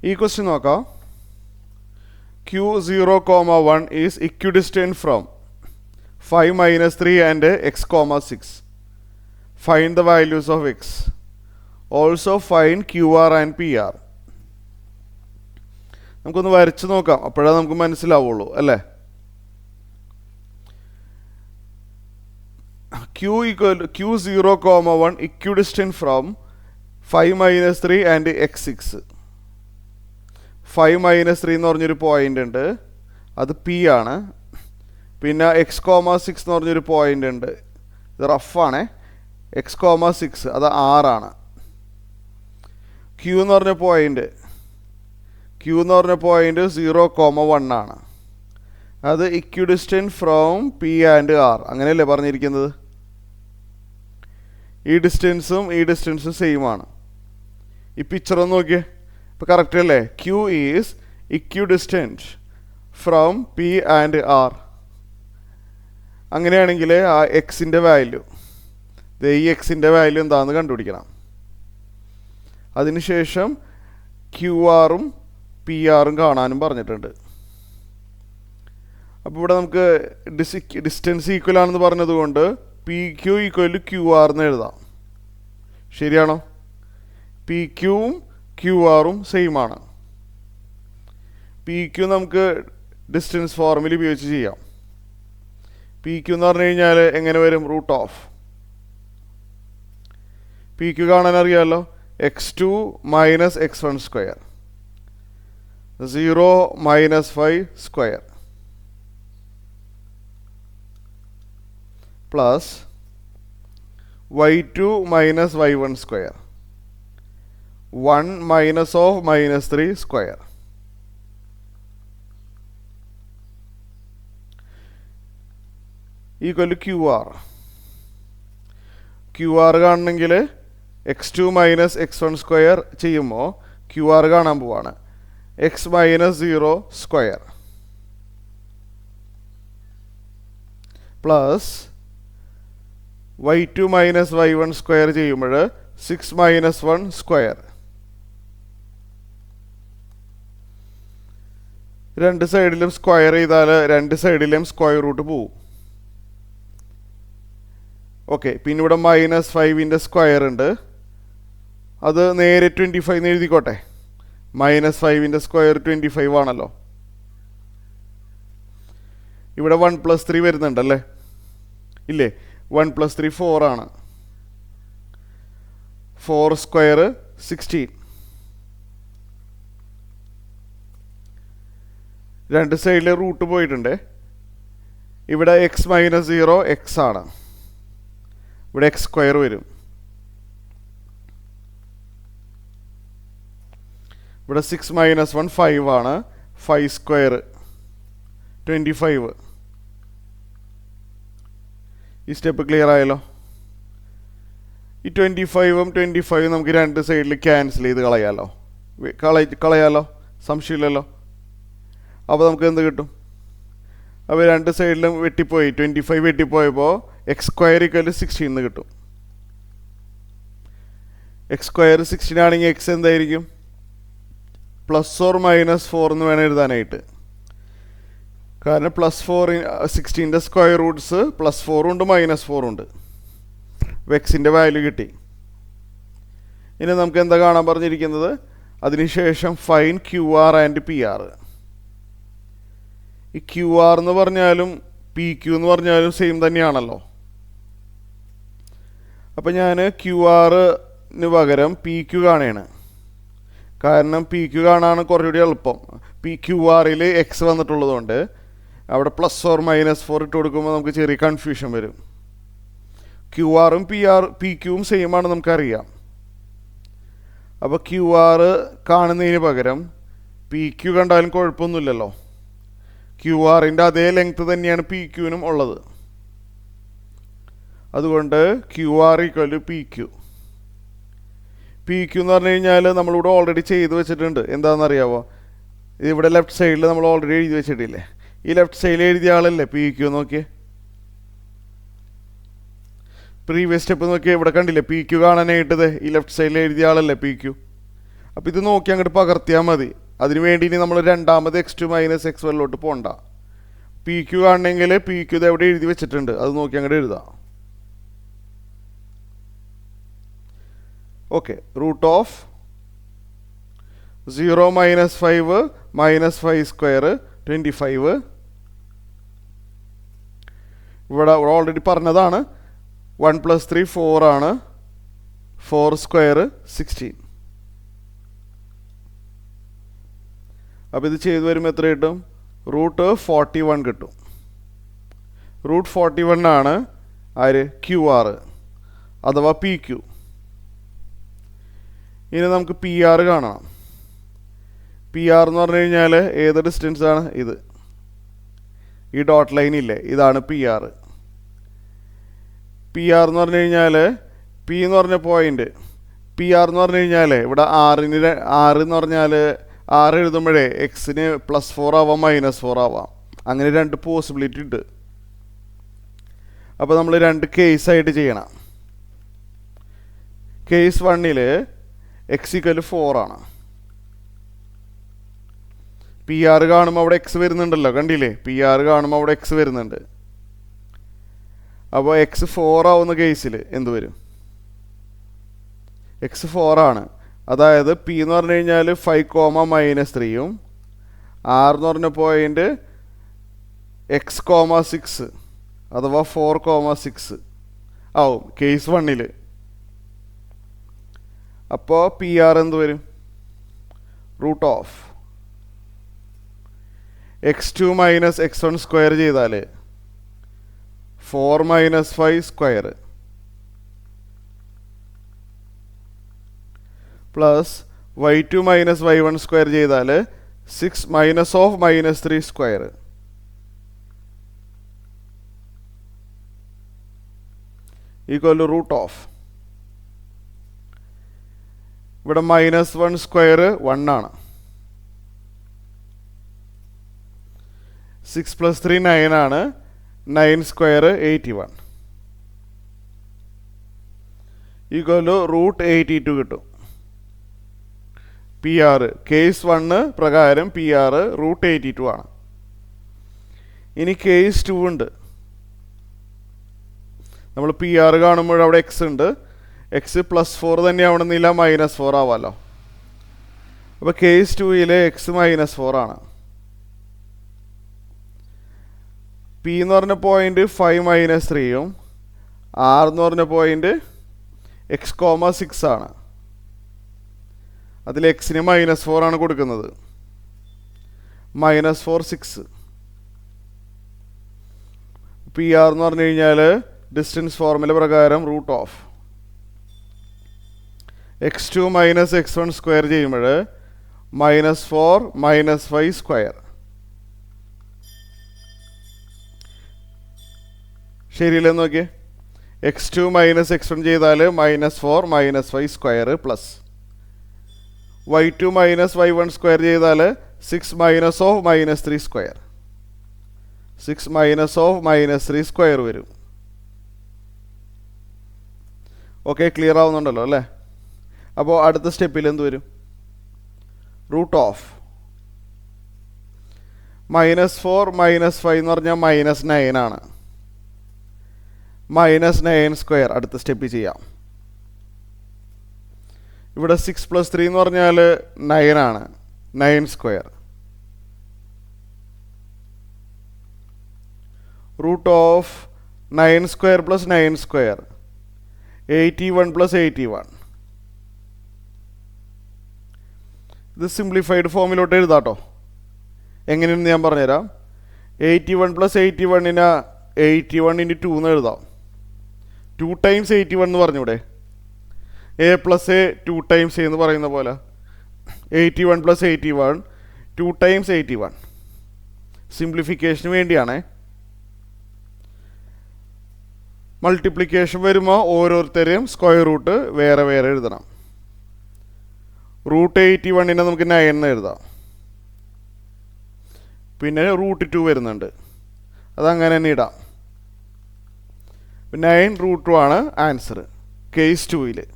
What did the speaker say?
ഈ ക്വസ്റ്റ്യൻ നോക്കാം. Q0, 1 is equidistant from 5 minus 3 and x, 6. Find the values of x. Also find QR and PR. നമുക്കൊന്ന് വരച്ച് നോക്കാം, അപ്പോഴാണ് നമുക്ക് മനസ്സിലാവുള്ളൂ അല്ലേ. Q0, 1 equidistant from 5 minus 3 and x, 6. 5 minus 3 എന്ന് പറഞ്ഞൊരു പോയിന്റ് ഉണ്ട്, അത് പി ആണ്. പിന്നെ x, 6 എന്ന് പറഞ്ഞൊരു പോയിന്റ് ഉണ്ട്, ഇത് റഫാണ്. x, 6 അത് ആറാണ്. Q എന്ന് പറഞ്ഞ പോയിന്റ് 0, 1 ആണ്. അത് ഇക്വിഡിസ്റ്റൻറ്റ് ഫ്രോം പി ആൻഡ് ആർ, അങ്ങനെയല്ലേ പറഞ്ഞിരിക്കുന്നത്. ഈ ഡിസ്റ്റൻസും സെയിം ആണ്. ഈ പിക്ചർ ഒന്ന് നോക്കിയേ, ഇപ്പോൾ കറക്റ്റ് അല്ലേ. Q is equidistant from P and R. അങ്ങനെയാണെങ്കിൽ ആ എക്സിൻ്റെ വാല്യൂ, ഈ എക്സിൻ്റെ വാല്യൂ എന്താണെന്ന് കണ്ടുപിടിക്കണം. അതിനുശേഷം QR-ഉം PR-ഉം കാണാനും പറഞ്ഞിട്ടുണ്ട്. അപ്പോൾ ഇവിടെ നമുക്ക് ഡിസ്റ്റൻസ് ഈക്വൽ ആണെന്ന് പറഞ്ഞതുകൊണ്ട് PQ = QR എന്ന് എഴുതാം. ശരിയാണോ? PQവും QR-ഉം സെയിം ആണ്. PQ നമുക്ക് ഡിസ്റ്റൻസ് ഫോർമുല ഉപയോഗിച്ച് ചെയ്യാം. PQ എന്ന് പറഞ്ഞു കഴിഞ്ഞാൽ എങ്ങനെ വരും? √. PQ കാണാൻ അറിയാമല്ലോ. x2 minus x1 square, 0 minus 5 square, plus y2 minus y1 square, 1 minus of minus 3 square. Equal to QR. QR കാണണമെങ്കിൽ x2 മൈനസ് x1 സ്ക്വയർ ചെയ്യുമ്പോൾ QR കാണാൻ പോവാണ്. x minus 0 square plus y2 minus y1 square ചെയ്യുമ്പോൾ 6 minus 1 square. രണ്ട് സൈഡിലും square ചെയ്താൽ രണ്ട് സൈഡിലും സ്ക്വയർ റൂട്ട് പോവും. ഓക്കെ, പിന്നെ ഇവിടെ മൈനസ് 5ൻ്റെ സ്ക്വയർ ഉണ്ട്, അത് നേരെ 25 എന്ന് എഴുതിക്കോട്ടെ. മൈനസ് 5ൻ്റെ സ്ക്വയർ 25 ആണല്ലോ. ഇവിടെ 1 + 3 വരുന്നുണ്ടല്ലേ, ഇല്ലേ? 1 + 3 4 ആണ്. 4 സ്ക്വയർ 16. രണ്ട് സൈഡിൽ റൂട്ട് പോയിട്ടുണ്ട്. ഇവിടെ x മൈനസ് 0 x ആണ്, ഇവിടെ x സ്ക്വയർ വരും. ഇവിടെ 6 മൈനസ് 1 5 ആണ്, 5 സ്ക്വയർ 25. ഈ സ്റ്റെപ്പ് ക്ലിയർ ആയല്ലോ. ഈ 25ഉം 25ഉം നമുക്ക് രണ്ട് സൈഡിൽ ക്യാൻസൽ ചെയ്ത് കളയാലോ, സംശയമില്ലല്ലോ. അപ്പോൾ നമുക്ക് എന്ത് കിട്ടും? അപ്പോൾ രണ്ട് സൈഡിലും വെട്ടിപ്പോയി, 25 വെട്ടിപ്പോയപ്പോൾ x സ്ക്വയർ = 16 എന്ന് കിട്ടും. x സ്ക്വയർ 16 ആണെങ്കിൽ x എന്തായിരിക്കും? +or -4 എന്ന് വേണം എഴുതാനായിട്ട്. കാരണം +4 16ൻ്റെ സ്ക്വയർ റൂട്ട്സ് +4 ഉണ്ട് -4 ഉണ്ട്. എക്സിൻ്റെ വാല്യൂ കിട്ടി. ഇനി നമുക്ക് എന്താ കാണാൻ പറഞ്ഞിരിക്കുന്നത്? അതിനുശേഷം ഫൈൻ QR ആൻഡ് PR. ഈ QR എന്ന് പറഞ്ഞാലും PQ എന്ന് പറഞ്ഞാലും സെയിം തന്നെയാണല്ലോ. അപ്പം ഞാൻ QR-ന് പകരം PQ കാണുകയാണ്. കാരണം PQ കാണാനാണ് കുറച്ചുകൂടി എളുപ്പം. QR-ൽ x വന്നിട്ടുള്ളതുകൊണ്ട് അവിടെ +or -4 ഇട്ട് കൊടുക്കുമ്പോൾ നമുക്ക് ചെറിയ കൺഫ്യൂഷൻ വരും. QR-ഉം PQ-വും സെയിം ആണ് നമുക്കറിയാം. അപ്പോൾ QR കാണുന്നതിന് പകരം PQ കണ്ടാലും കുഴപ്പമൊന്നുമില്ലല്ലോ. QR-ൻ്റെ അതേ ലെങ്ത് തന്നെയാണ് PQ-നും ഉള്ളത്. അതുകൊണ്ട് QR = PQ. PQ എന്ന് പറഞ്ഞു കഴിഞ്ഞാൽ നമ്മളിവിടെ ഓൾറെഡി ചെയ്ത് വെച്ചിട്ടുണ്ട്. എന്താണെന്നറിയാമോ? ഇവിടെ ലെഫ്റ്റ് സൈഡിൽ നമ്മൾ ഓൾറെഡി എഴുതി വെച്ചിട്ടില്ലേ? ഈ ലെഫ്റ്റ് സൈഡിൽ എഴുതിയ ആളല്ലേ PQ? നോക്കിയേ, പ്രീവിയസ് സ്റ്റെപ്പ് നോക്കിയാൽ ഇവിടെ കണ്ടില്ലേ? PQ കാണാനായിട്ടത് ഈ ലെഫ്റ്റ് സൈഡിൽ എഴുതിയ ആളല്ലേ PQ? അപ്പോൾ ഇത് നോക്കി അങ്ങോട്ട് പകർത്തിയാൽ മതി. അതിന് വേണ്ടി ഇനി നമ്മൾ രണ്ടാമത് x2 മൈനസ് x1 പോകണ്ട. പി ക്യു കാണണമെങ്കിൽ പി ക്യു ഇത് എവിടെ എഴുതി വെച്ചിട്ടുണ്ട്, അത് നോക്കി അങ്ങോട്ട് എഴുതാം. Okay, root of 0 minus 5 minus 5 square 25. ഇവിടെ ഓൾറെഡി പറഞ്ഞതാണ് 1 + 3 4 ആണ്. 4 സ്ക്വയർ 16. അപ്പോൾ ഇത് ചെയ്ത് വരുമ്പോൾ എത്ര കിട്ടും? റൂട്ട് 41 കിട്ടും. റൂട്ട് 41 ആണ് ആര്? ക്യു ആർ അഥവാ പി ക്യു. ഇനി നമുക്ക് പി ആർ കാണണം. പി ആർ എന്ന് പറഞ്ഞു കഴിഞ്ഞാൽ ഏത് ഡിസ്റ്റൻസ് ആണ്? ഇത് ഈ ഡോട്ട് ലൈൻ ഇല്ലേ, ഇതാണ് പി ആർ. പി ആർ എന്ന് പറഞ്ഞു കഴിഞ്ഞാൽ പി എന്ന് പറഞ്ഞ പോയിന്റ്, പി ആർ എന്ന് പറഞ്ഞു കഴിഞ്ഞാൽ ഇവിടെ ആറ് എന്ന് പറഞ്ഞാൽ 6 എഴുതുമ്പോഴേ എക്സിന് +4 ആവാം -4 ആവാം. അങ്ങനെ 2 പോസിബിലിറ്റി ഉണ്ട്. അപ്പോൾ നമ്മൾ 2 കേസായിട്ട് ചെയ്യണം. കേസ് 1 x = 4 ആണ്. പി ആർ കാണുമ്പോൾ അവിടെ എക്സ് വരുന്നുണ്ടല്ലോ, കണ്ടില്ലേ? പി ആർ കാണുമ്പോൾ അവിടെ എക്സ് വരുന്നുണ്ട്. അപ്പോൾ എക്സ് 4 ആവുന്ന കേസിൽ എന്ത് വരും? എക്സ് 4 ആണ്. അതായത് പി എന്ന് പറഞ്ഞു കഴിഞ്ഞാൽ 5, -3 ആർ എന്ന് പറഞ്ഞ പോയിന്റ് x, 6 അഥവാ 4, 6 ആവും കേസ് 1. അപ്പോൾ പി ആർ എന്ത് വരും? Root of x2 minus x1 square ചെയ്താൽ 4 - 5 square plus y2 minus y1 square ചെയ്താൽ 6 -3 square equal to root of. ഇവിടെ -1 സ്ക്വയർ 1 ആണ്. 6 + 3 9 ആണ്. 9 സ്ക്വയർ 81 ഈക്വൽ ടു റൂട്ട് 82 കിട്ടും. പി ആർ കേസ് 1 പ്രകാരം പി ആർ റൂട്ട് 82 ആണ്. ഇനി കേസ് 2 ഉണ്ട്. നമ്മൾ പി ആർ കാണുമ്പോൾ അവിടെ എക്സ് ഉണ്ട്. എക്സ് +4 തന്നെ ആവണമെന്നില്ല, -4 ആവാമല്ലോ. അപ്പോൾ കേസ് 2 എക്സ് -4 ആണ്. പി എന്ന് പറഞ്ഞ പോയിന്റ് 5 - 3 ആർ എന്ന് പറഞ്ഞ പോയിന്റ് x, 6 ആണ്. അതിൽ എക്സിന് -4 ആണ് കൊടുക്കുന്നത്. -4 6. പി ആർ എന്ന് പറഞ്ഞു കഴിഞ്ഞാൽ ഡിസ്റ്റൻസ് ഫോർമുല പ്രകാരം root of x2 minus x1 square ചെയ്യുമ്പോൾ -4 - 5 സ്ക്വയർ. ശരിയല്ലെന്ന് നോക്കിയേ. x2 മൈനസ് x1 ചെയ്താൽ -4 - 5 square plus y2 minus y1 square ചെയ്താൽ 6 -3 സ്ക്വയർ. 6 -3 സ്ക്വയർ വരും. ഓക്കെ, ക്ലിയർ ആവുന്നുണ്ടല്ലോ അല്ലേ? അപ്പോൾ അടുത്ത സ്റ്റെപ്പിൽ എന്ത് വരും? റൂട്ട് ഓഫ് -4 - 5 എന്ന് പറഞ്ഞാൽ -9 ആണ്. -9 സ്ക്വയർ അടുത്ത സ്റ്റെപ്പിൽ ചെയ്യാം. ഇവിടെ 6 + 3 എന്ന് പറഞ്ഞാൽ 9 ആണ്. 9 square root of 9 square + 9 square 81 + 81. ഇത് സിംപ്ലിഫൈഡ് ഫോമിലോട്ട് എഴുതാട്ടോ. എങ്ങനെയെന്ന് ഞാൻ പറഞ്ഞുതരാം. 81 + 81 81 × 2 എന്ന് എഴുതാം. 2 × 81 എന്ന് പറഞ്ഞൂടെ? a + a 2 × a എന്ന് പറയുന്ന പോലെ 81 + 81 2 × 81. സിംപ്ലിഫിക്കേഷന് വേണ്ടിയാണേ. മൾട്ടിപ്ലിക്കേഷൻ വരുമ്പോൾ ഓരോരുത്തരെയും സ്ക്വയർ റൂട്ട് വേറെ വേറെ എഴുതണം. റൂട്ട് 81 നമുക്ക് 9 എന്ന് എഴുതാം. പിന്നെ റൂട്ട് 2 വരുന്നുണ്ട്, അതങ്ങനെ തന്നെ ഇടാം. 9 √2 ആണ് ആൻസർ കേസ് 2.